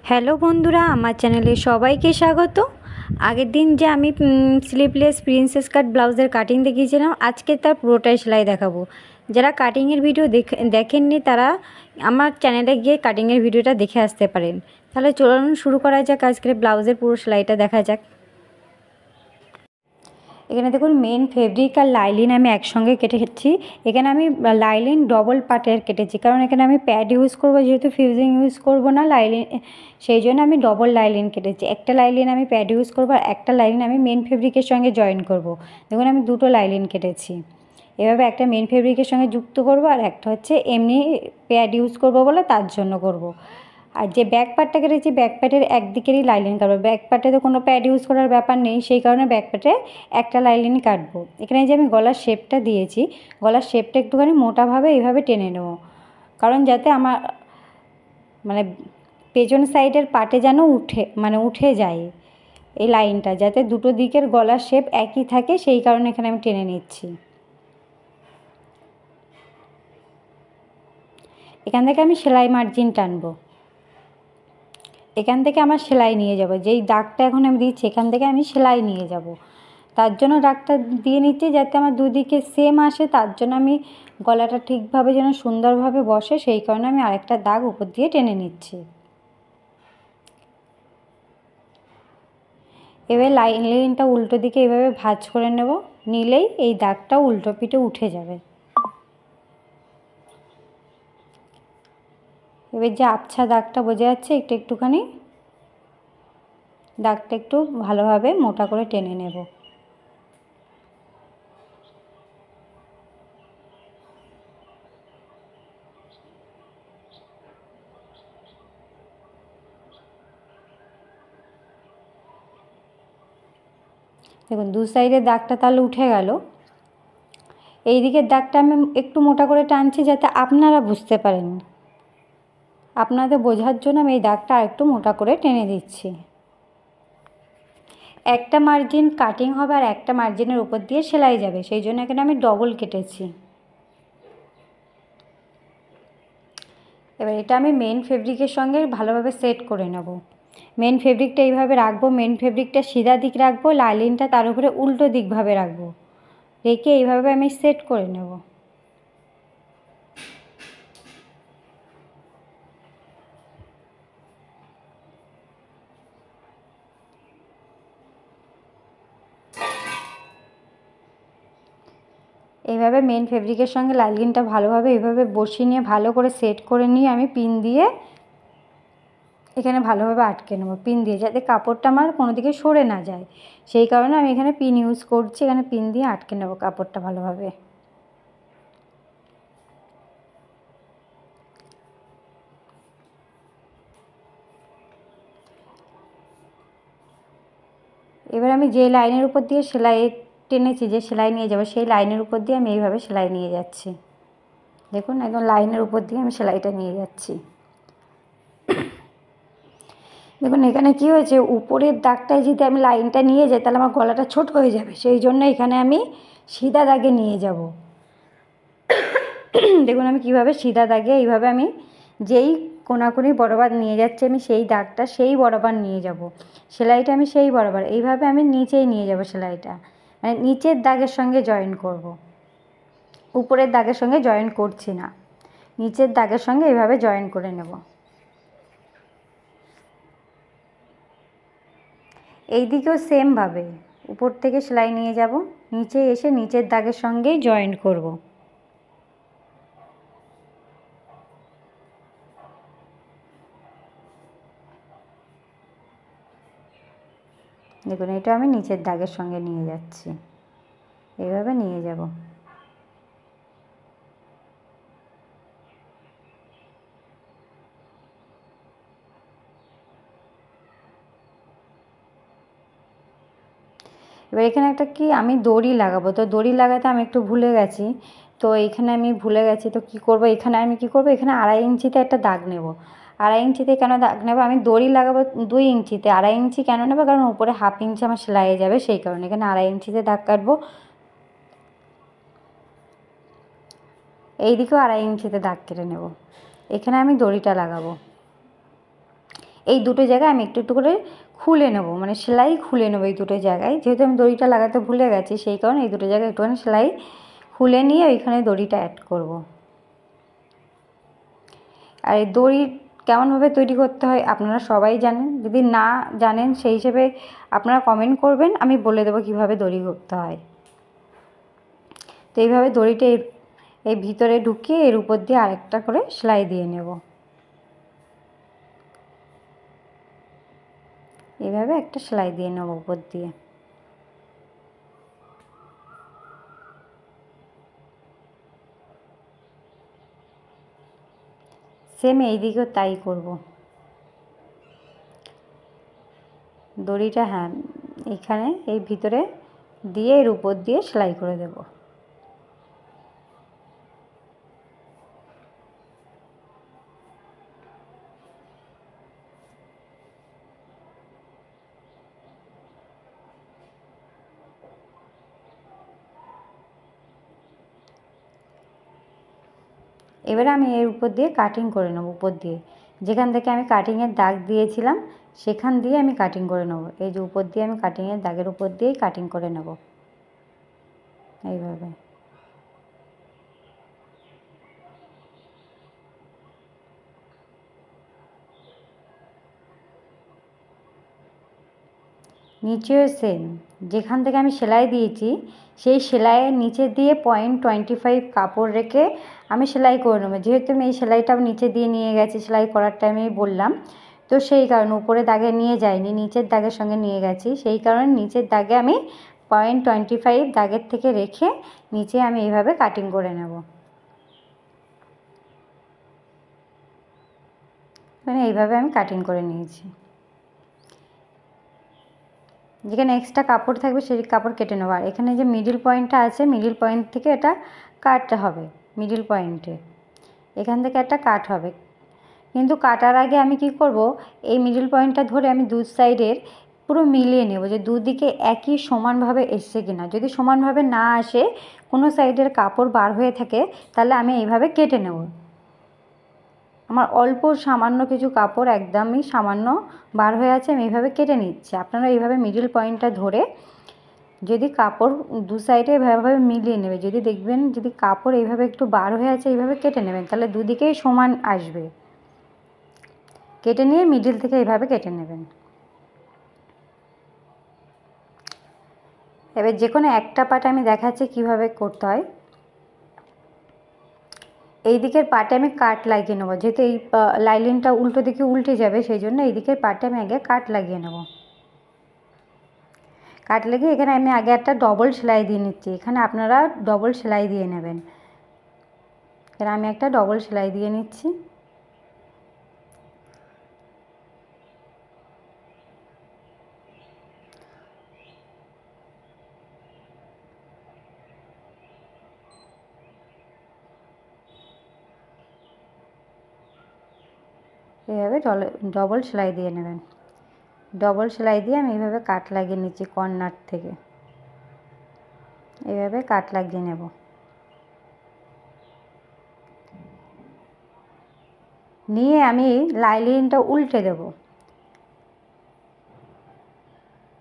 Hello বন্ধুরা, আমার চ্যানেলে সবাইকে স্বাগত। আগের দিন যে আমি স্লিভলেস প্রিন্সেস কাট ব্লাউজের কাটিং দেখিয়েছিলাম, আজকে তার পুরোটাই সেলাই দেখাবো। যারা কাটিংয়ের ভিডিও দেখেননি তারা আমার চ্যানেলে গিয়ে কাটিংয়ের ভিডিওটা দেখে আসতে পারেন। তাহলে চলুন শুরু করা যাক, আজকের ব্লাউজের পুরো সেলাইটা দেখা যাক। এখানে দেখুন মেন ফেব্রিক আর লাইলিন আমি একসঙ্গে কেটেছি। এখানে আমি লাইলিন ডবল পার্টের কেটেছি, কারণ এখানে আমি প্যাড ইউজ করব, যেহেতু ফিউজিং ইউজ করব না লাইলিন, সেই জন্য আমি ডবল লাইলিন কেটেছি। একটা লাইলিন আমি প্যাড ইউজ করব আর একটা লাইলিন আমি মেন ফেব্রিকের সঙ্গে জয়েন করব। দেখুন আমি দুটো লাইলিন কেটেছি। এভাবে একটা মেন ফেব্রিকের সঙ্গে যুক্ত করব আর একটা হচ্ছে এমনি প্যাড ইউজ করব বলে তার জন্য করব। আর যে ব্যাক পার্টটা কেটেছি, ব্যাক পার্টের একদিকেরই লাইলিন কাটবো। ব্যাক পার্টে তো কোনো প্যাড ইউজ করার ব্যাপার নেই, সেই কারণে ব্যাক পার্টে একটা লাইলিনই কাটবো। এখানে যে আমি গলার শেপটা দিয়েছি, গলার শেপটা একটুখানি মোটাভাবে এইভাবে টেনে নেব, কারণ যাতে আমার পেছন সাইডের পার্টে যেন উঠে যায় এই লাইনটা, যাতে দুটো দিকের গলার শেপ একই থাকে, সেই কারণে এখানে আমি টেনে নিচ্ছি। এখান থেকে আমি সেলাই মার্জিন টানবো। এখান থেকে আমার সেলাই নিয়ে যাব, যেই দাগটা এখন আমি দিচ্ছি এখান থেকে আমি সেলাই নিয়ে যাব। তার জন্য দাগটা দিয়ে নিচ্ছি যাতে আমার দুদিকে সেম আসে, তার জন্য আমি গলাটা ঠিকভাবে যেন সুন্দরভাবে বসে, সেই কারণে আমি আরেকটা দাগ উপর দিয়ে টেনে নিচ্ছি। এবার লাইনটা উল্টো দিকে এইভাবে ভাঁজ করে নেব, নিলেই এই দাগটা উল্টো পিঠে উঠে যাবে। এবার যে আবছা দাগটা বোঝা যাচ্ছে একটুখানি, দাগটা একটু ভালোভাবে মোটা করে টেনে নেব। দেখুন দু সাইডের দাগটা তাহলে উঠে গেল। এই দিকের দাগটা আমি একটু মোটা করে টানছি যাতে আপনারা বুঝতে পারেন। আপনাদের বোঝার জন্য আমি এই দাগটা আরেকটু মোটা করে টেনে দিচ্ছি। একটা মার্জিন কাটিং হবে আর একটা মার্জিনের উপর দিয়ে সেলাই যাবে, সেই জন্য এখানে আমি ডবল কেটেছি। এবার এটা আমি মেন ফেব্রিকের সঙ্গে ভালোভাবে সেট করে নেব। মেন ফেব্রিকটা এইভাবে রাখবো, মেন ফেব্রিকটা সিধা দিক রাখবো, লাইলিনটা তার উপরে উল্টো দিকভাবে রাখবো, রেখে এইভাবে আমি সেট করে নেব। এইভাবে মেন ফেব্রিকের সঙ্গে লাইলিনটা ভালোভাবে এইভাবে বসিয়ে নিয়ে ভালো করে সেট করে নিয়ে আমি পিন দিয়ে এখানে ভালোভাবে আটকে নেব, পিন দিয়ে, যাতে কাপড়টা আমার কোনো দিকে সরে না যায়, সেই কারণে আমি এখানে পিন ইউজ করছি। এখানে পিন দিয়ে আটকে নেব কাপড়টা ভালোভাবে। এবার আমি যে লাইনের উপর দিয়ে সেলাই টেনেছি, যে সেলাই নিয়ে যাবো, সেই লাইনের উপর দিয়ে আমি এইভাবে সেলাই নিয়ে যাচ্ছি। দেখুন একদম লাইনের উপর দিয়ে আমি সেলাইটা নিয়ে যাচ্ছি। দেখুন এখানে কি হয়েছে, উপরের দাগটায় যদি আমি লাইনটা নিয়ে যাই তাহলে আমার গলাটা ছোট হয়ে যাবে, সেই জন্য এখানে আমি সিধা দাগে নিয়ে যাব। দেখুন আমি কিভাবে সিধা দাগে এইভাবে আমি যেই কোনাকুনি বরাবর নিয়ে যাচ্ছি, আমি সেই দাগটা সেই বরাবর নিয়ে যাব, সেলাইটা আমি সেই বরাবর এইভাবে আমি নিচেই নিয়ে যাব সেলাইটা, মানে নিচের দাগের সঙ্গে জয়েন করব, উপরের দাগের সঙ্গে জয়েন করছি না, নিচের দাগের সঙ্গে এইভাবে জয়েন করে নেব। এই দিকেও সেমভাবে উপর থেকে সেলাই নিয়ে যাব, নিচে এসে নিচের দাগের সঙ্গেই জয়েন করব। দেখুন এটা আমি নিচের দাগের সঙ্গে নিয়ে যাচ্ছি, এইভাবে নিয়ে যাব। এবার এখানে একটা কি আমি দড়ি লাগাবো, তো দড়ি লাগাতে আমি একটু ভুলে গেছি, তো এইখানে আমি ভুলে গেছি, তো কী করবো, এখানে আমি কী করবো, এখানে 2.5 ইঞ্চিতে একটা দাগ নেব। 2.5 ইঞ্চিতে কেন দাগ নেব, আমি দড়ি লাগাবো 2 ইঞ্চিতে, 2.5 ইঞ্চি কেন নেবো, কারণ উপরে 1/2 ইঞ্চি আমার সেলাইয়ে যাবে, সেই কারণে এখানে 2.5 ইঞ্চিতে দাগ কাটবো। এই দিকেও 2.5 ইঞ্চিতে দাগ কেটে নেব। এখানে আমি দড়িটা লাগাবো। এই দুটো জায়গায় আমি একটু একটু করে খুলে নেব, মানে সেলাই খুলে নেবো এই দুটো জায়গায়। যেহেতু আমি দড়িটা লাগাতে ভুলে গেছি সেই কারণে এই দুটো জায়গায় একটুখানি সেলাই খুলে নিয়ে ওইখানে দড়িটা অ্যাড করব। আর এই দড়ি কেমনভাবে তৈরি করতে হয় আপনারা সবাই জানেন, যদি না জানেন সেই হিসেবে আপনারা কমেন্ট করবেন, আমি বলে দেবো কীভাবে দড়ি করতে হয়। তো এইভাবে দড়িটা এই ভিতরে ঢুকিয়ে এর উপর দিয়ে আরেকটা করে সেলাই দিয়ে নেব। এইভাবে একটা সেলাই দিয়ে নেব উপর দিয়ে। সেম এই দিকেও তাই করব। দড়িটা হ্যাঁ এখানে এই ভিতরে দিয়ে এর উপর দিয়ে সেলাই করে দেব। এবারে আমি এর উপর দিয়ে কাটিং করে নেব, উপর দিয়ে যেখান থেকে আমি কাটিংয়ের দাগ দিয়েছিলাম সেখান দিয়ে আমি কাটিং করে নেব। এই যে উপর দিয়ে আমি কাটিংয়ের দাগের উপর দিয়েই কাটিং করে নেব এইভাবে। নিচেও সেম, যেখান থেকে আমি সেলাই দিয়েছি সেই সেলাইয়ের নিচে দিয়ে 0.25 কাপড় রেখে আমি সেলাই করে নেবো। যেহেতু আমি এই সেলাইটাও নিচে দিয়ে নিয়ে গেছি সেলাই করার টাইমেই বললাম, তো সেই কারণে উপরে দাগে নিয়ে যাইনি, নিচের দাগের সঙ্গে নিয়ে গেছি, সেই কারণে নিচের দাগে আমি 0.25 দাগের থেকে রেখে নিচে আমি এইভাবে কাটিং করে নেব। মানে এইভাবে আমি কাটিং করে নিয়েছি। যেখানে এক্সট্রা কাপড় থাকবে সেই কাপড় কেটে নেবো। আর এখানে যে মিডিল পয়েন্টটা আছে মিডিল পয়েন্ট থেকে এটা কাটতে হবে, মিডিল পয়েন্টে এখান থেকে একটা কাট হবে। কিন্তু কাটার আগে আমি কি করব, এই মিডিল পয়েন্টটা ধরে আমি দু সাইডের পুরো মিলিয়ে নেব যে দুদিকে একই সমানভাবে এসছে কিনা। যদি সমানভাবে না আসে, কোনো সাইডের কাপড় বার হয়ে থাকে, তাহলে আমি এইভাবে কেটে নেব। আমার অল্প সামান্য কিছু কাপড় একদমই সামান্য বার হয়ে আছে, আমি এইভাবে কেটে নিচ্ছি। আপনারা এইভাবে মিডিল পয়েন্টটা ধরে যদি কাপড় দু সাইডে এভাবে মিলিয়ে নেবে, যদি দেখবেন যদি কাপড় এইভাবে একটু বার হয়ে আছে এইভাবে কেটে নেবেন, তাহলে দুদিকেই সমান আসবে। কেটে নিয়ে মিডিল থেকে এইভাবে কেটে নেবেন। এবার যে কোনো একটা পার্ট আমি দেখাচ্ছি কিভাবে করতে হয়। এই দিকের পার্টে আমি কাট লাগিয়ে নেবো, যেহেতু এই লাইলিনটা উল্টো দিকে উল্টে যাবে সেই জন্য এই দিকের পার্টে আমি আগে কাট লাগিয়ে নেব। কাট লাগিয়ে এখানে আমি আগে একটা ডবল সেলাই দিয়ে নিচ্ছি। এখানে আপনারা ডবল সেলাই দিয়ে নেবেন। এখানে আমি একটা ডবল সেলাই দিয়ে নিচ্ছি। এইভাবে ডবল সেলাই দিয়ে নেবেন। ডবল সেলাই দিয়ে আমি এইভাবে কাট লাগিয়ে নিচ্ছি কর্নার থেকে, এইভাবে কাট লাগিয়ে নেব। নিয়ে আমি লাইলিনটা উল্টে দেব।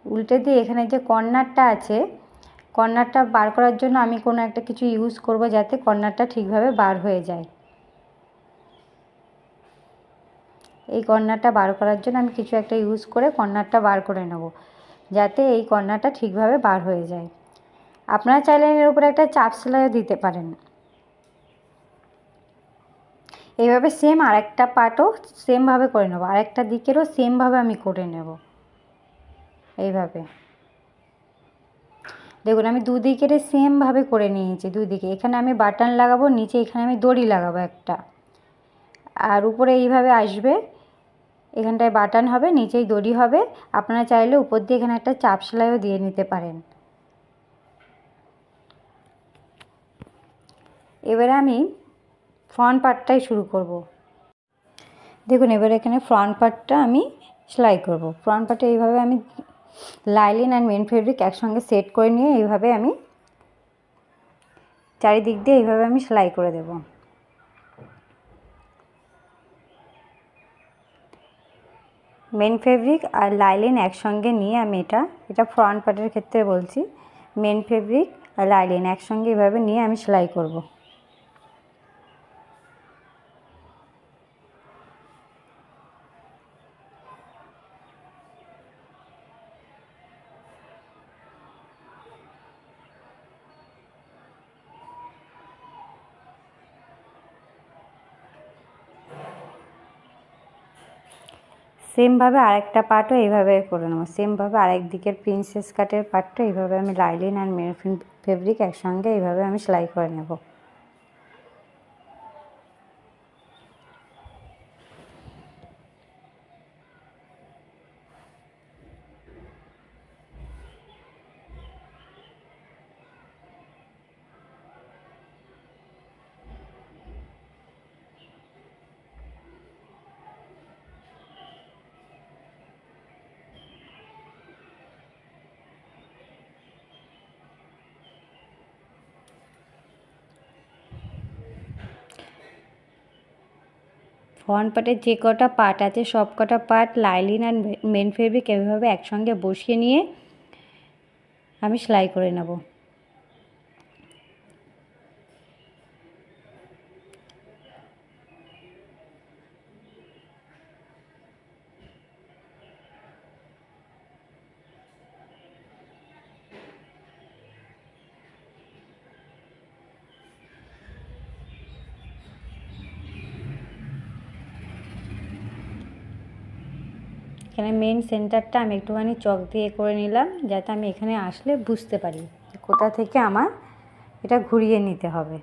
উল্টে দিয়ে এখানে যে কর্নারটা আছে, কর্নারটা বার করার জন্য আমি কোনো একটা কিছু ইউজ করব যাতে কর্নারটা ঠিকভাবে বার হয়ে যায়। এই কর্নারটা বার করার জন্য আমি কিছু একটা ইউজ করে কর্নারটা বার করে নেব, যাতে এই কর্নারটা ঠিকভাবে বার হয়ে যায়। আপনারা চাইলে এর উপরে একটা চাপ সেলাইও দিতে পারেন। এইভাবে সেম আরেকটা পার্টও সেমভাবে করে নেব, আরেকটা দিকেরও সেমভাবে আমি করে নেব। এইভাবে দেখুন আমি দুদিকের সেমভাবে করে নিয়েছি। দুদিকে এখানে আমি বাটন লাগাবো, নিচে এখানে আমি দড়ি লাগাবো একটা, আর উপরে এইভাবে আসবে, এখানটায় বাটন হবে, নিচেই দড়ি হবে। আপনারা চাইলে উপর দিয়ে এখানে একটা চাপ সেলাইও দিয়ে নিতে পারেন। এবারে আমি ফ্রন্ট পার্টটাই শুরু করব। দেখুন এবারে এখানে ফ্রন্ট পার্টটা আমি সেলাই করব। ফ্রন্ট পার্টে এইভাবে আমি লাইলিন আর মেন ফেব্রিক একসঙ্গে সেট করে নিয়ে এইভাবে আমি চারিদিক দিয়ে এইভাবে আমি সেলাই করে দেব। মেন ফেব্রিক আর লাইলিন একসঙ্গে নিয়ে আমি এটা ফ্রন্ট পার্টের ক্ষেত্রে বলছি, মেন ফেব্রিক আর লাইলিন একসঙ্গে এভাবে নিয়ে আমি সেলাই করব। সেমভাবে আরেকটা পার্টও এইভাবে করে নেবো, সেমভাবে আরেক দিকের প্রিন্সেস কাটের পার্টটা এইভাবে আমি লাইলিন আর মেন ফেব্রিক একসঙ্গে এইভাবে আমি সেলাই করে নেব। ফ্রন্ট পার্টের যে কটা পার্ট আছে সব কটা পার্ট লাইলিন আর মেন ফেব্রিক এভাবে একসঙ্গে বসিয়ে নিয়ে আমি সেলাই করে নেব। এখানে মেন সেন্টারটা আমি একটুখানি চক দিয়ে করে নিলাম, যাতে আমি এখানে আসলে বুঝতে পারি কোথা থেকে আমার এটা ঘুরিয়ে নিতে হবে।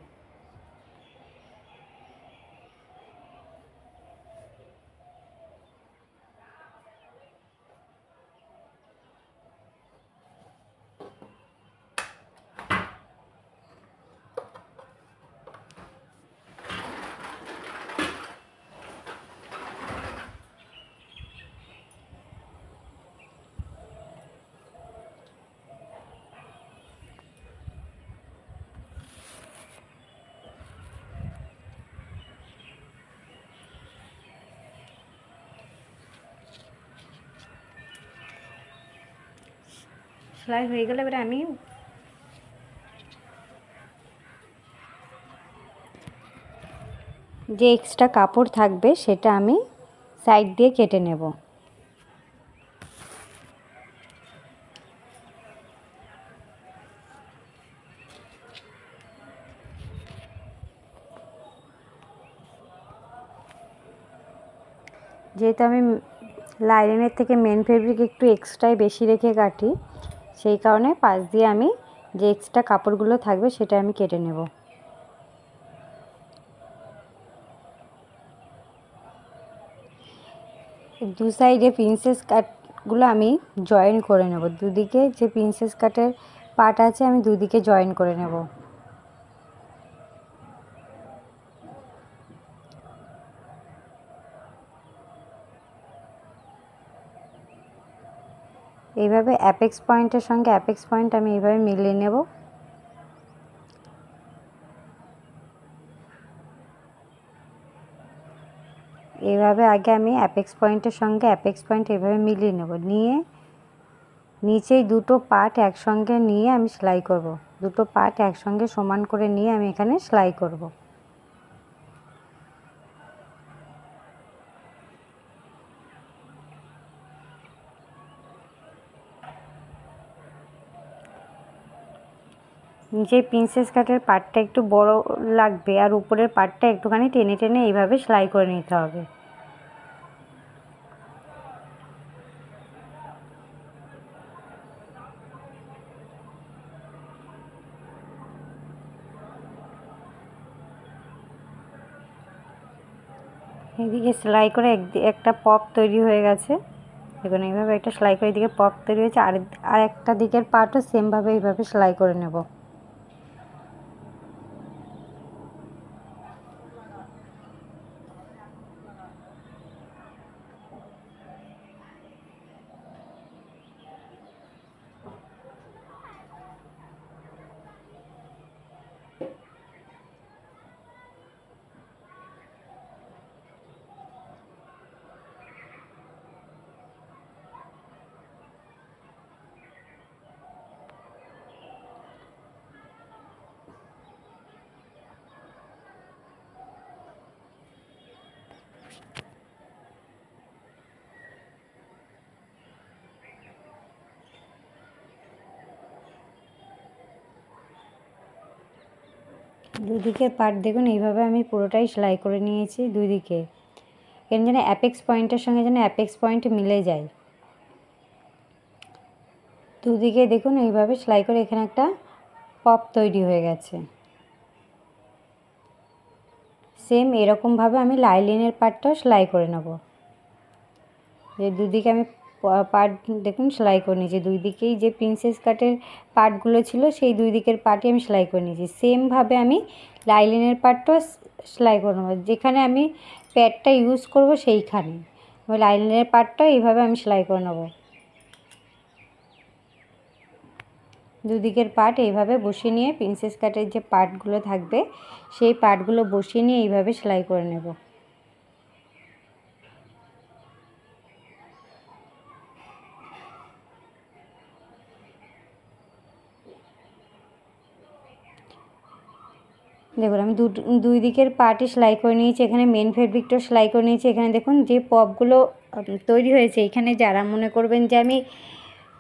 সেলাই হয়ে গেলে এবারে আমি যে এক্সট্রা কাপড় থাকবে সেটা আমি সাইড দিয়ে কেটে নেব। যেহেতু আমি লাইলিনের থেকে মেন ফেব্রিক একটু এক্সট্রাই বেশি রেখে কাটি, সেই কারণে পাশ দিয়ে আমি যে এক্সট্রা কাপড়গুলো থাকবে সেটা আমি কেটে নেব। দু সাইডে প্রিন্সেস কাটগুলো আমি জয়েন করে নেব, দুদিকে যে প্রিন্সেস কাটের পার্ট আছে আমি দুদিকে জয়েন করে নেব। এইভাবে অ্যাপেক্স পয়েন্টের সঙ্গে অ্যাপেক্স পয়েন্ট আমি এইভাবে মিলিয়ে নেব। এইভাবে আগে আমি অ্যাপেক্স পয়েন্টের সঙ্গে অ্যাপেক্স পয়েন্ট এইভাবে মিলিয়ে নেব, নিয়ে নিচেই দুটো পার্ট একসঙ্গে নিয়ে আমি সেলাই করব। দুটো পার্ট একসঙ্গে সমান করে নিয়ে আমি এখানে সেলাই করব। নিচে প্রিন্সেস কাটের পার্টটা একটু বড় লাগবে আর উপরের পার্টটা একটুখানি টেনে টেনে এইভাবে সেলাই করে নিতে হবে। এদিকে সেলাই করে একটা পপ তৈরি হয়ে গেছে, দেখুন এইভাবে একটা সেলাই করে এদিকে পপ তৈরি হয়েছে, আর একটা দিকের পার্টও সেমভাবে এইভাবে সেলাই করে নেব। দুদিকের পার্ট দেখুন এইভাবে আমি পুরোটাই সেলাই করে নিয়েছি দুই দিকে। এখানে যেন অ্যাপেক্স পয়েন্টের সঙ্গে যেন অ্যাপেক্স পয়েন্ট মিলে যায়। দুদিকে দেখুন এইভাবে সেলাই করে এখানে একটা পপ তৈরি হয়ে গেছে। সেম এরকমভাবে আমি লাইলিনের পার্টটাও সেলাই করে নেব। যে দুদিকে আমি পার্ট দেখুন সেলাই করে নিয়েছি, দুই দিকেই যে প্রিন্সেস কাটের পার্টগুলো ছিল সেই দুই দিকের পার্টই আমি সেলাই করে নিয়েছি। সেমভাবে আমি লাইলিনের পার্টটাও সেলাই করে নেব, যেখানে আমি প্যাডটা ইউজ করব সেইখানে লাইলিনের পার্টটাও এইভাবে আমি সেলাই করে নেব। দুদিকের পার্ট এইভাবে বসিয়ে নিয়ে প্রিন্সেস কাটের যে পার্টগুলো থাকবে সেই পার্টগুলো বসিয়ে নিয়ে এইভাবে সেলাই করে নেব। দেখুন আমি দুই দিকের পার্টই সেলাই করে নিয়েছি। এখানে মেন ফেব্রিকটাও সেলাই করে নিয়েছি। এখানে দেখুন যে পপগুলো তৈরি হয়েছে, এখানে যারা মনে করবেন যে আমি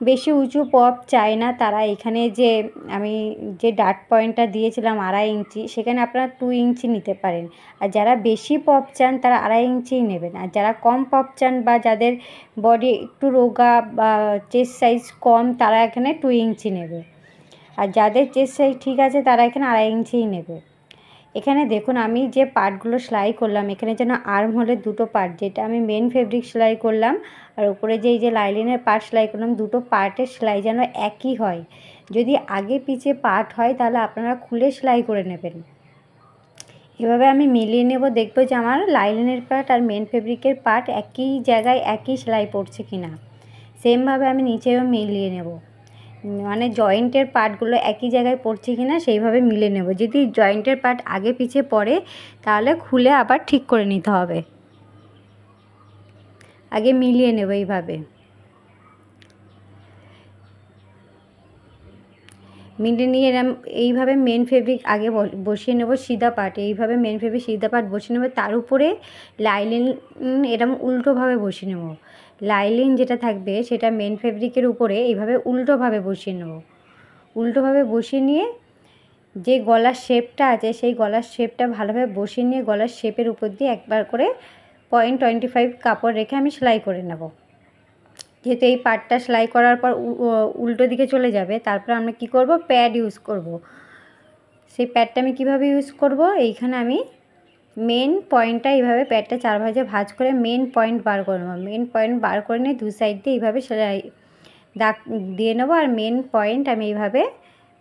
বেশি উঁচু পপ চাই না, তারা এখানে যে আমি যে ডাট পয়েন্টটা দিয়েছিলাম 2.5 ইঞ্চি, সেখানে আপনারা 2 ইঞ্চি নিতে পারেন। আর যারা বেশি পপ চান তারা 2.5 ইঞ্চিই নেবেন। আর যারা কম পপ চান বা যাদের বডি একটু রোগা বা চেস্ট সাইজ কম, তারা এখানে 2 ইঞ্চি নেবে। আর যাদের চেস্ট সাইজ ঠিক আছে তারা এখানে 2.5 ইঞ্চিই নেবে। এখানে দেখুন আমি যে পার্টগুলো সেলাই করলাম, এখানে যেন আর্ম হোলের দুটো পার্ট, যেটা আমি মেন ফেব্রিক সেলাই করলাম আর উপরে যে এই যে লাইলিনের পার্ট সেলাই করলাম, দুটো পার্টের সেলাই যেন একই হয়। যদি আগে পিছে পার্ট হয় তাহলে আপনারা খুলে সেলাই করে নেবেন। এভাবে আমি মিলিয়ে নেব, দেখবো যে আমার লাইলিনের পার্ট আর মেন ফেব্রিকের পার্ট একই জায়গায় একই সেলাই পড়ছে কিনা। সেমভাবে আমি নিচেও মিলিয়ে নেব, মানে জয়েন্টের পার্টগুলো একই জায়গায় পড়ছে কিনা সেইভাবে মিলে নেব। যদি জয়েন্টের পার্ট আগে পিছে পড়ে তাহলে খুলে আবার ঠিক করে নিতে হবে। আগে মিলিয়ে নেব এইভাবে। মিলিয়ে নিয়ে এরম এইভাবে মেন ফেব্রিক আগে বসিয়ে নেব সিধা পার্ট, এইভাবে মেন ফেব্রিক সিধা পার্ট বসিয়ে নেব, তার উপরে লাইলিন এরম উল্টোভাবে বসিয়ে নেব। লাইলিন যেটা থাকবে সেটা মেন ফেব্রিকের উপরে এইভাবে উল্টোভাবে বসিয়ে নেব। উল্টোভাবে বসিয়ে নিয়ে যে গলার শেপটা আছে সেই গলার শেপটা ভালোভাবে বসিয়ে নিয়ে গলার শেপের উপর দিয়ে একবার করে 0.25 কাপড় রেখে আমি সেলাই করে নেব। যেহেতু এই পার্টটা সেলাই করার পর উল্টো দিকে চলে যাবে, তারপর আমরা কি করব, প্যাড ইউজ করব। সেই প্যাডটা আমি কিভাবে ইউজ করব, এইখানে আমি মেন পয়েন্টটা এইভাবে প্যাডটা 4 ভাঁজে ভাঁজ করে মেন পয়েন্ট বার করে নেব। মেন পয়েন্ট বার করে নিয়ে দু সাইড দিয়ে এইভাবে সেলাই দাগ দিয়ে নেবো। আর মেন পয়েন্ট আমি এইভাবে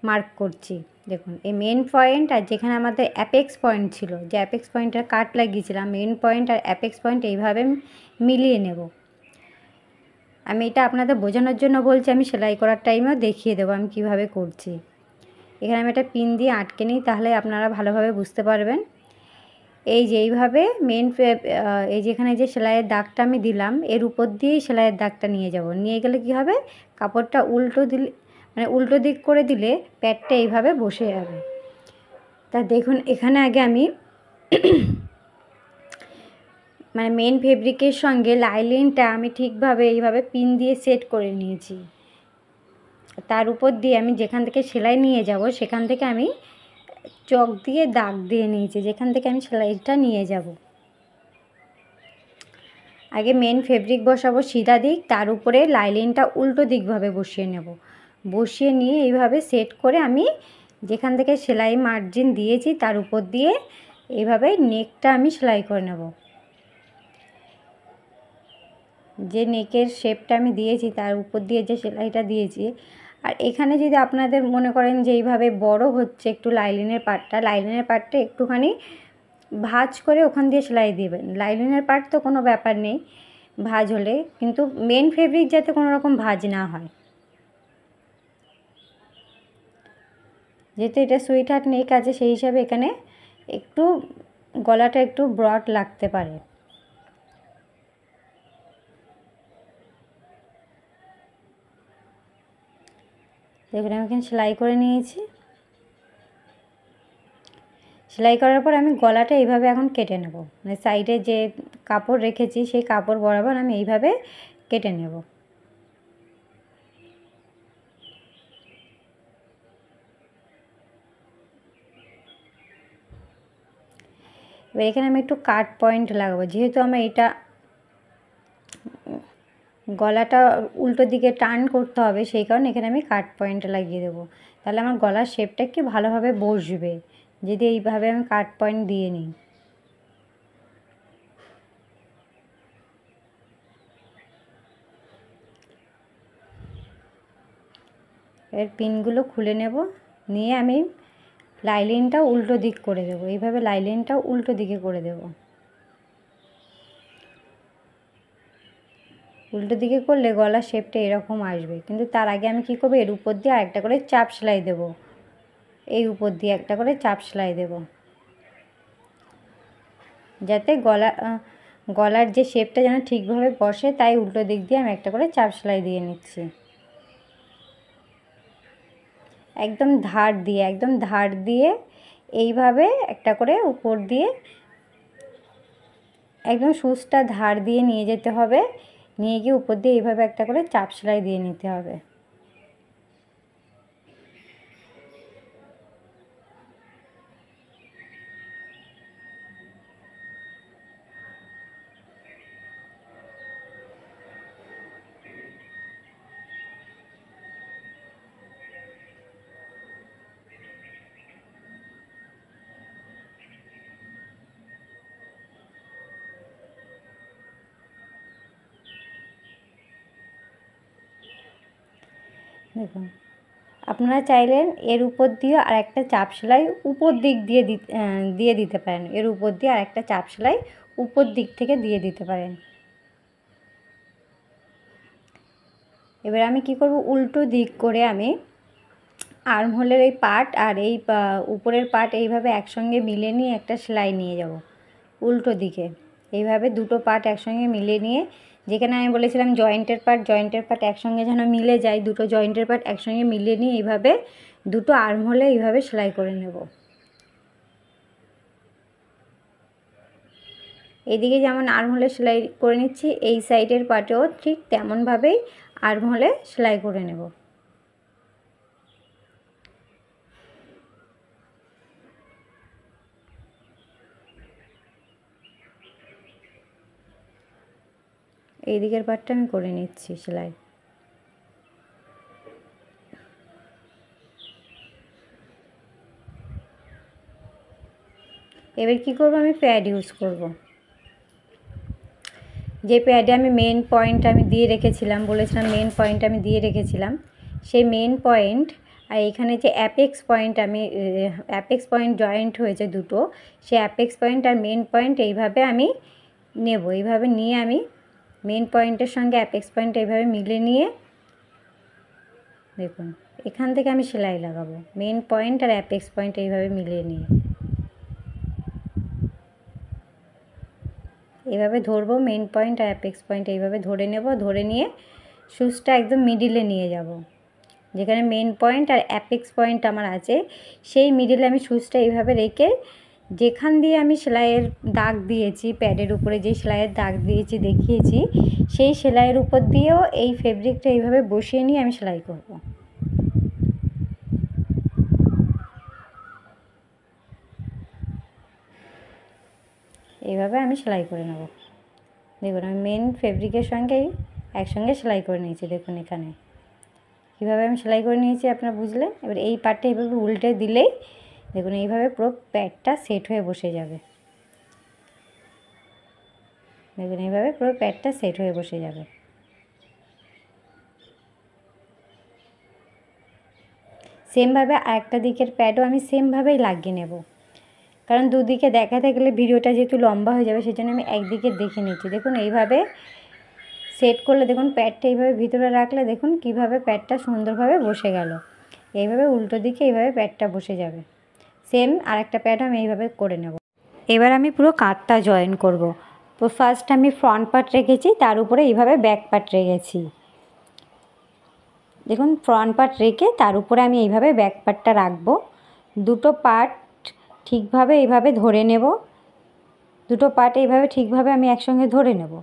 মার্ক করছি। দেখুন এই মেন পয়েন্ট আর যেখানে আমাদের অ্যাপেক্স পয়েন্ট ছিল, যে অ্যাপেক্স পয়েন্টটা কাট লাগিয়েছিলাম, মেন পয়েন্ট আর অ্যাপেক্স পয়েন্ট এইভাবে মিলিয়ে নেব। আমি এটা আপনাদের বোঝানোর জন্য বলছি, আমি সেলাই করার টাইমেও দেখিয়ে দেবো আমি কিভাবে করছি। এখানে আমি একটা পিন দিয়ে আটকে নিই, তাহলে আপনারা ভালোভাবে বুঝতে পারবেন। এই যে এইভাবে এই যেখানে যে সেলাইয়ের দাগটা আমি দিলাম এর উপর দিয়েই সেলাইয়ের দাগটা নিয়ে যাব। নিয়ে গেলে কি হবে, কাপড়টা উল্টো দিলে মানে উল্টো দিক করে দিলে প্যাডটা এইভাবে বসে যাবে। তা দেখুন এখানে আগে আমি মানে মেন ফেব্রিকের সঙ্গে লাইলিনটা আমি ঠিকভাবে এইভাবে পিন দিয়ে সেট করে নিয়েছি। তার উপর দিয়ে আমি যেখান থেকে সেলাই নিয়ে যাব সেখান থেকে আমি চক দিয়ে দাগ দিয়ে নিয়েছি, যেখান থেকে আমি সেলাইটা নিয়ে যাব। আগে মেন ফেব্রিক বসাবো সিধা দিক, তার উপরে লাইলিনটা উল্টো দিকভাবে বসিয়ে নেব। বসিয়ে নিয়ে এইভাবে সেট করে আমি যেখান থেকে সেলাই মার্জিন দিয়েছি তার উপর দিয়ে এইভাবে নেকটা আমি সেলাই করে নেব। যে নেকের শেপটা আমি দিয়েছি তার উপর দিয়ে যে সেলাইটা দিয়েছি। আর এখানে যদি আপনাদের মনে করেন যে এইভাবে বড় হচ্ছে একটু লাইলিনের পার্টটা একটুখানি ভাঁজ করে ওখান দিয়ে সেলাই দেবেন। লাইলিনের পার্ট তো কোনো ব্যাপার নেই ভাঁজ হলে, কিন্তু মেন ফেব্রিক যাতে কোনো রকম ভাঁজ না হয়। যেহেতু এটা সুইট হার্ট নেক আছে সেই হিসাবে এখানে একটু গলাটা একটু ব্রড লাগতে পারে। দেখুন আমি এখানে সেলাই করে নিয়েছি। সেলাই করার পর আমি গলাটা এইভাবে এখন কেটে নেব, মানে সাইডে যে কাপড় রেখেছি সেই কাপড় বরাবর আমি এইভাবে কেটে নেব। এবার এখানে আমি একটু কাট পয়েন্ট লাগাবো, যেহেতু আমার এটা গলাটা উল্টো দিকে টার্ন করতে হবে, সেই কারণে এখানে আমি কাট পয়েন্ট লাগিয়ে দেবো। তাহলে আমার গলার শেপটা একটু ভালোভাবে বসবে যদি এইভাবে আমি কাট পয়েন্ট দিয়ে নিই। এর পিনগুলো খুলে নেব, নিয়ে আমি লাইলিনটা উল্টো দিক করে দেবো। এইভাবে লাইলিনটাও উল্টো দিকে করে দেব। উল্টো দিকে করলে গলার শেপটা এরকম আসবে, কিন্তু তার আগে আমি কি করব, এর উপর দিয়ে আরেকটা করে চাপ সেলাই দেব। এই উপর দিয়ে একটা করে চাপ সেলাই দেব, যাতে গলার যে শেপটা যেন ঠিকভাবে বসে, তাই উল্টো দিক দিয়ে আমি একটা করে চাপ সেলাই দিয়ে নিচ্ছি। একদম ধার দিয়ে এইভাবে একটা করে উপর দিয়ে একদম সুচটা ধার দিয়ে নিয়ে যেতে হবে, নিয়ে গিয়ে উপর দিয়ে এইভাবে একটা করে চাপ সেলাই দিয়ে নিতে হবে। দেখুন, আপনারা চাইলেন এর উপর দিয়ে আর একটা চাপ সেলাই উপর দিক দিয়ে দিতে পারেন। এর উপর দিয়ে আর একটা চাপ সেলাই উপর দিক থেকে দিয়ে দিতে পারেন। এবার আমি কি করব, উল্টো দিক করে আমি আর্মহোলের এই পার্ট আর এই উপরের পার্ট এইভাবে একসঙ্গে মিলে নিয়ে একটা সেলাই নিয়ে যাব উল্টো দিকে। এইভাবে দুটো পার্ট একসঙ্গে মিলে নিয়ে, যেখানে আমি বলেছিলাম জয়েন্টের পার্ট একসঙ্গে যেন মিলে যায়, দুটো জয়েন্টের পার্ট একসঙ্গে মিলে নিয়ে এইভাবে দুটো আর্মহোলে এইভাবে সেলাই করে নেব। এদিকে যেমন আর্মহোলে সেলাই করে নিচ্ছি, এই সাইডের পার্টেও ঠিক তেমনভাবেই আর্মহোলে সেলাই করে নেব। এই দিকের পার্টটা আমি করে নিচ্ছি সেলাই। এবার কি করব, আমি প্যাড ইউজ করব। যে প্যাডে আমি মেন পয়েন্ট আমি দিয়ে রেখেছিলাম, বলেছিলাম মেন পয়েন্ট আমি দিয়ে রেখেছিলাম, সেই মেন পয়েন্ট আর এখানে যে অ্যাপেক্স পয়েন্ট জয়েন্ট হয়েছে দুটো, সেই অ্যাপেক্স পয়েন্ট আর মেন পয়েন্ট এইভাবে আমি নেব। এইভাবে নিয়ে আমি মেন পয়েন্টের সঙ্গে অ্যাপেক্স পয়েন্ট এইভাবে মিলে নিয়ে, দেখুন এখান থেকে আমি সেলাই লাগাবো মেন পয়েন্ট আর অ্যাপেক্স পয়েন্ট এইভাবে মিলিয়ে নিয়ে। এইভাবে ধরবো, মেন পয়েন্ট আর অ্যাপেক্স পয়েন্ট এইভাবে ধরে নেব, ধরে নিয়ে সুচটা একদম মিডিলে নিয়ে যাব। যেখানে মেন পয়েন্ট আর অ্যাপেক্স পয়েন্ট আমার আছে, সেই মিডিলে আমি সুচটা এইভাবে রেখে, যেখান দিয়ে আমি সেলাইয়ের দাগ দিয়েছি, প্যাডের উপরে যে সেলাইয়ের দাগ দিয়েছি দেখিয়েছি, সেই সেলাইয়ের উপর দিয়েও এই ফেব্রিকটা এইভাবে বসিয়ে নিয়ে আমি সেলাই করব। এইভাবে আমি সেলাই করে নেব। দেখুন আমি মেন ফেব্রিকের সঙ্গেই একসঙ্গে সেলাই করে নিয়েছি। দেখুন এখানে কীভাবে আমি সেলাই করে নিয়েছি আপনারা বুঝলেন। এবার এই পার্টটা এইভাবে উল্টে দিলেই দেখুন এইভাবে পুরো প্যাডটা সেট হয়ে বসে যাবে। দেখুন এইভাবে পুরো প্যাডটা সেট হয়ে বসে যাবে। সেমভাবে আরেকটা দিকের প্যাডও আমি সেমভাবেই লাগিয়ে নেব, কারণ দুদিকে দেখাতে গেলে ভিডিওটা যেহেতু লম্বা হয়ে যাবে, সেই জন্য আমি একদিকে দেখে নিচ্ছি। দেখুন এইভাবে সেট করলে, দেখুন প্যাডটা এইভাবে ভিতরে রাখলে দেখুন কিভাবে প্যাডটা সুন্দরভাবে বসে গেল। এইভাবে উল্টো দিকে এইভাবে প্যাডটা বসে যাবে। সেম আরেকটা প্যাড আমি এইভাবে করে নেব। এবার আমি পুরো কাঁধটা জয়েন করব। তো ফার্স্ট আমি ফ্রন্ট পার্ট রেখেছি, তার উপরে এইভাবে ব্যাক পার্ট রেখেছি। দেখুন ফ্রন্ট পার্ট রেখে তার উপরে আমি এইভাবে ব্যাক পার্টটা রাখবো। দুটো পার্ট ঠিকভাবে এইভাবে ধরে নেব। দুটো পার্ট এইভাবে ঠিকভাবে আমি একসঙ্গে ধরে নেব।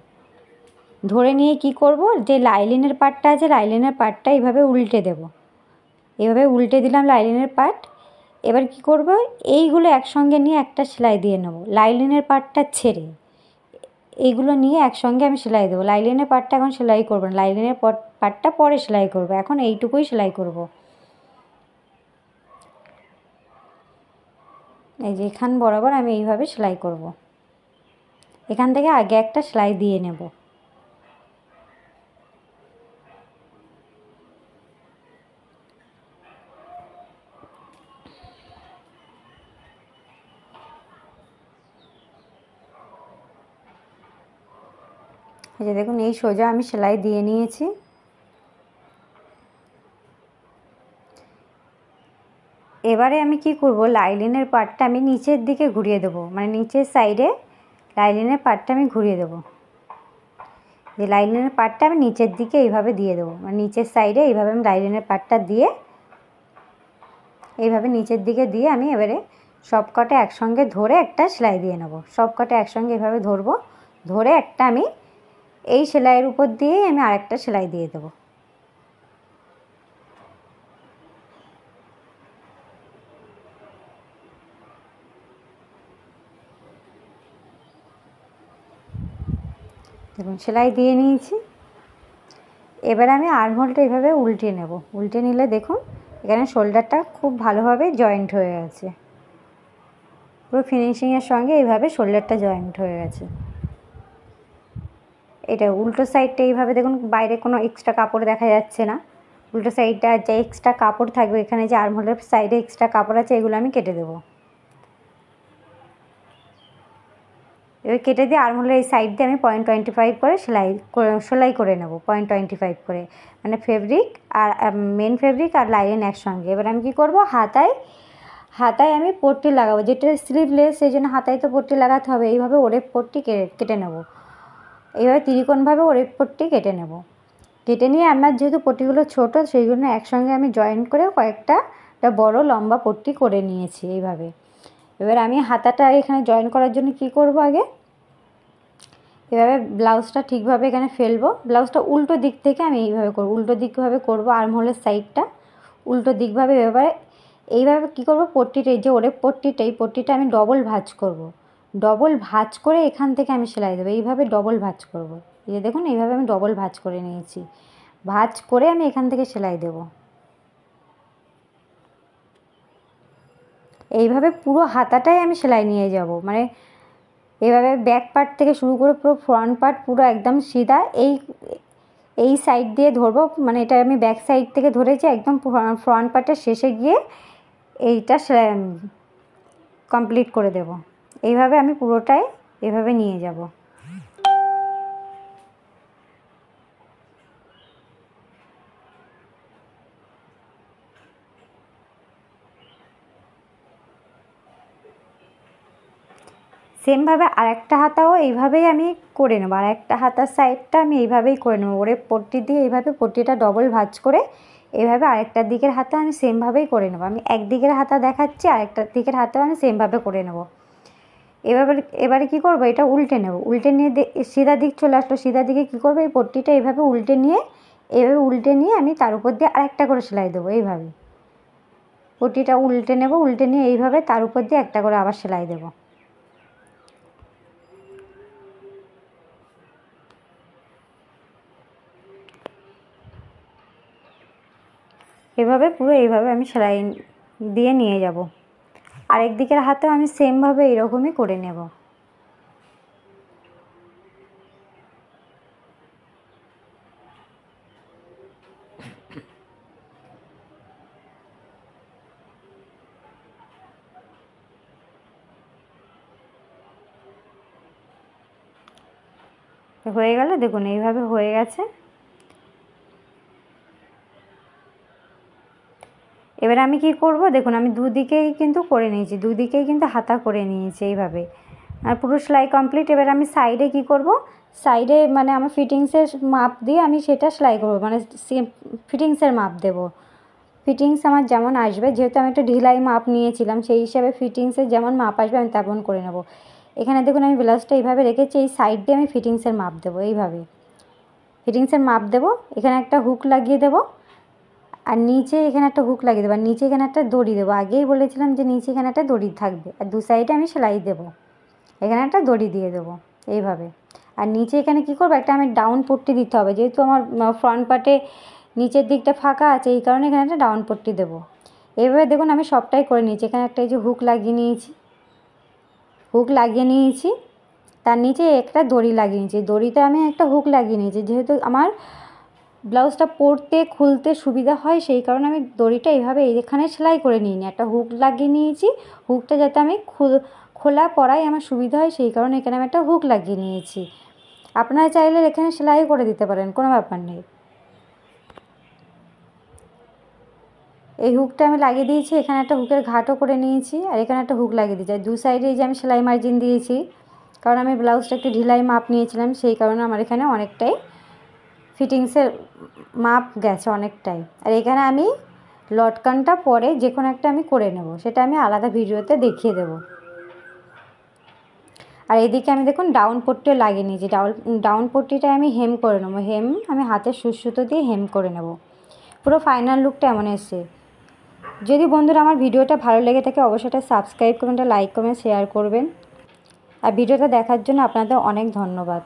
ধরে নিয়ে কি করব, যে লাইলিনের পার্টটা আছে, লাইলিনের পার্টটা এইভাবে উল্টে দেব। এইভাবে উল্টে দিলাম লাইলিনের পার্ট। এবার কি করব, এইগুলো একসঙ্গে নিয়ে একটা সেলাই দিয়ে নেব, লাইলিনের পার্টটা ছেড়ে এইগুলো নিয়ে একসঙ্গে আমি সেলাই দেবো। লাইলিনের পার্টটা এখন সেলাই করব না, লাইলিনের পার্টটা পরে সেলাই করব, এখন এইটুকুই সেলাই করব। এই যে এখান বরাবর আমি এইভাবে সেলাই করব। এখান থেকে আগে একটা সেলাই দিয়ে নেব। এই যে দেখুন, এই সোজা আমি সেলাই দিয়ে নিয়েছি। এবারে আমি কি করব, লাইলিনের পার্টটা আমি নিচের দিকে ঘুরিয়ে দেবো, মানে নিচের সাইডে লাইলিনের পার্টটা আমি ঘুরিয়ে দেবো। যে লাইলিনের পার্টটা আমি নিচের দিকে এইভাবে দিয়ে দেবো, মানে নিচের সাইডে এইভাবে আমি লাইলিনের পার্টটা দিয়ে এইভাবে নিচের দিকে দিয়ে আমি এবারে সব কটা একসঙ্গে ধরে একটা সেলাই দিয়ে নেব। সব কটা একসঙ্গে এভাবে ধরবো, ধরে একটা আমি এই সেলাইয়ের উপর দিয়েই আমি আরেকটা সেলাই দিয়ে দেবো। দেখুন সেলাই দিয়ে নিয়েছি। এবার আমি আর্মহোলটা এইভাবে উল্টে নেব। উল্টে নিলে দেখুন এখানে শোল্ডারটা খুব ভালোভাবে জয়েন্ট হয়ে গেছে, পুরো ফিনিশিংয়ের সঙ্গে এইভাবে শোল্ডারটা জয়েন্ট হয়ে গেছে। এটা উল্টো সাইডটা এইভাবে দেখুন, বাইরে কোনো এক্সট্রা কাপড় দেখা যাচ্ছে না। উল্টো সাইডটা যে এক্সট্রা কাপড় থাকবে, এখানে যে আর্মহোলের সাইডে এক্সট্রা কাপড় আছে, এগুলো আমি কেটে দেবো। এবার কেটে দিয়ে আর্মহোলের এই সাইড দিয়ে আমি 0.25 করে সেলাই করে নেব, 0.25 করে, মানে ফেব্রিক আর মেন ফেব্রিক আর লাইলিন একসঙ্গে। এবার আমি কি করব, হাতায় আমি পট্টি লাগাবো, যেটা স্লিভলেস সেই জন্য হাতায় তো পট্টি লাগাতে হবে। এইভাবে ওরেপ পট্টি কেটে নেব, এইভাবে ত্রিকোণভাবে ওরেপ পট্টি কেটে নেব। কেটে নিয়ে আমার যেহেতু পট্টিগুলো ছোটো, সেই জন্য একসঙ্গে আমি জয়েন করে কয়েকটা বড় লম্বা পট্টি করে নিয়েছি এইভাবে। এবার আমি হাতাটা এখানে জয়েন করার জন্য কি করব, আগে এভাবে ব্লাউজটা ঠিকভাবে এখানে ফেলবো। ব্লাউজটা উল্টো দিক থেকে আমি এইভাবে করব, উল্টো দিকভাবে করব। আর্মহোলের সাইডটা উল্টো দিকভাবে এবারে এইভাবে কী করব, পট্টিটা এই যে ওরেপ পট্টিটা, এই পট্টিটা আমি ডবল ভাঁজ করব। ডবল ভাঁজ করে এখান থেকে আমি সেলাই দেবো, এইভাবে ডবল ভাঁজ করব। এই যে দেখুন এইভাবে আমি ডবল ভাঁজ করে নিয়েছি। ভাঁজ করে আমি এখান থেকে সেলাই দেব। এইভাবে পুরো হাতাটাই আমি সেলাই নিয়ে যাব, মানে এভাবে ব্যাক পার্ট থেকে শুরু করে পুরো ফ্রন্ট পার্ট পুরো একদম সিধা এই সাইড দিয়ে ধরবো, মানে এটা আমি ব্যাক সাইড থেকে ধরেছি একদম ফ্রন্ট পার্টের শেষে গিয়ে এইটা কমপ্লিট করে দেব। এইভাবে আমি পুরোটাই এভাবে নিয়ে যাব। সেমভাবে আরেকটা হাতাও এইভাবেই আমি করে নেবো, আরেকটা হাতার সাইডটা আমি এইভাবেই করে নেবো। ওরে পট্টি দিয়ে এইভাবে পট্টিটা ডবল ভাঁজ করে এইভাবে আরেকটা দিকের হাতা আমি সেমভাবেই করে নেবো। আমি একদিকের হাতা দেখাচ্ছি, আরেকটা দিকের হাতাও আমি সেমভাবে করে নেব। এবারে কী করবো, এটা উল্টে নেব। উল্টে নিয়ে সিধা দিক চলে আসলো, সিধা দিকে কী করবো, এই পট্টিটা এইভাবে উল্টে নিয়ে আমি তার উপর দিয়ে আরেকটা করে সেলাই দেবো। এইভাবে পট্টিটা উল্টে নেব, উল্টে নিয়ে এইভাবে তার উপর দিয়ে একটা করে আবার সেলাই দেবো। এভাবে পুরো এইভাবে আমি সেলাই দিয়ে নিয়ে যাব। আরেক দিকের হাতেও আমি সেমভাবে এরকমই করে নেব। হয়ে গেল, দেখুন এইভাবে হয়ে গেছে। এবার আমি কি করব, দেখুন আমি দুদিকেই কিন্তু করে নিয়েছি, দুদিকেই কিন্তু হাতা করে নিয়েছি এইভাবে, আর পুরো সেলাই কমপ্লিট। এবার আমি সাইডে কি করব, সাইডে মানে আমার ফিটিংসের মাপ দিয়ে আমি সেটা সেলাই করব, মানে ফিটিংসের মাপ দেব। ফিটিংস আমার যেমন আসবে, যেহেতু আমি একটা ঢিলাই মাপ নিয়েছিলাম, সেই হিসাবে ফিটিংসের যেমন মাপ আসবে আমি তেমন করে নেব। এখানে দেখুন আমি ব্লাউজটা এইভাবে রেখেছি, এই সাইড দিয়ে আমি ফিটিংসের মাপ দেবো। এইভাবে ফিটিংসের মাপ দেব, এখানে একটা হুক লাগিয়ে দেব, আর নিচে এখানে একটা হুক লাগিয়ে দেবো, আর নিচে এখানে একটা দড়ি দেবো। আগেই বলেছিলাম যে নিচে এখানে একটা দড়ি থাকবে, আর দু সাইডে আমি সেলাই দেবো। এখানে একটা দড়ি দিয়ে দেবো এইভাবে। আর নিচে এখানে কী করবো, একটা আমি ডাউন পট্টি দিতে হবে, যেহেতু আমার ফ্রন্ট পার্টে নিচের দিকটা ফাঁকা আছে, এই কারণে এখানে একটা ডাউন পট্টি দেবো। এইভাবে দেখুন আমি সবটাই করে নিয়েছি। এখানে একটা এই যে হুক লাগিয়ে নিয়েছি, তার নিচে একটা দড়ি লাগিয়ে নিয়েছি। দড়িতে আমি একটা হুক লাগিয়ে নিয়েছি, যেহেতু আমার ব্লাউজটা পরতে খুলতে সুবিধা হয়, সেই কারণে আমি দড়িটা এইভাবে এইখানে সেলাই করে নিইনি, একটা হুক লাগিয়ে নিয়েছি। হুকটা যাতে আমি খোলা পরাই আমার সুবিধা হয়, সেই কারণে এখানে আমি একটা হুক লাগিয়ে নিয়েছি। আপনারা চাইলে এখানে সেলাই করে দিতে পারেন, কোনো ব্যাপার নেই। এই হুকটা আমি লাগিয়ে দিয়েছি, এখানে একটা হুকের ঘাটও করে নিয়েছি, আর এখানে একটা হুক লাগিয়ে দিয়েছি। আর দু সাইডে এই যে আমি সেলাই মার্জিন দিয়েছি, কারণ আমি ব্লাউজটা একটু ঢিলাই মাপ নিয়েছিলাম, সেই কারণে আমার এখানে অনেকটাই ফিটিংসের মাপ গেছে অনেকটাই। আর এখানে আমি লটকানটা পরে যে কোনো একটা আমি করে নেব, সেটা আমি আলাদা ভিডিওতে দেখিয়ে দেব। আর এদিকে আমি দেখুন ডাউন পট্টিও লাগিয়ে নিয়েছি। ডাউন পট্টিটা আমি হেম করে নেবো, আমি হাতের সুতো দিয়ে হেম করে নেব। পুরো ফাইনাল লুকটা এমন এসছে। যদি বন্ধুরা আমার ভিডিওটা ভালো লেগে থাকে, অবশ্যই এটা সাবস্ক্রাইব করবেন, লাইক করবেন, শেয়ার করবেন। আর ভিডিওটা দেখার জন্য আপনাদের অনেক ধন্যবাদ।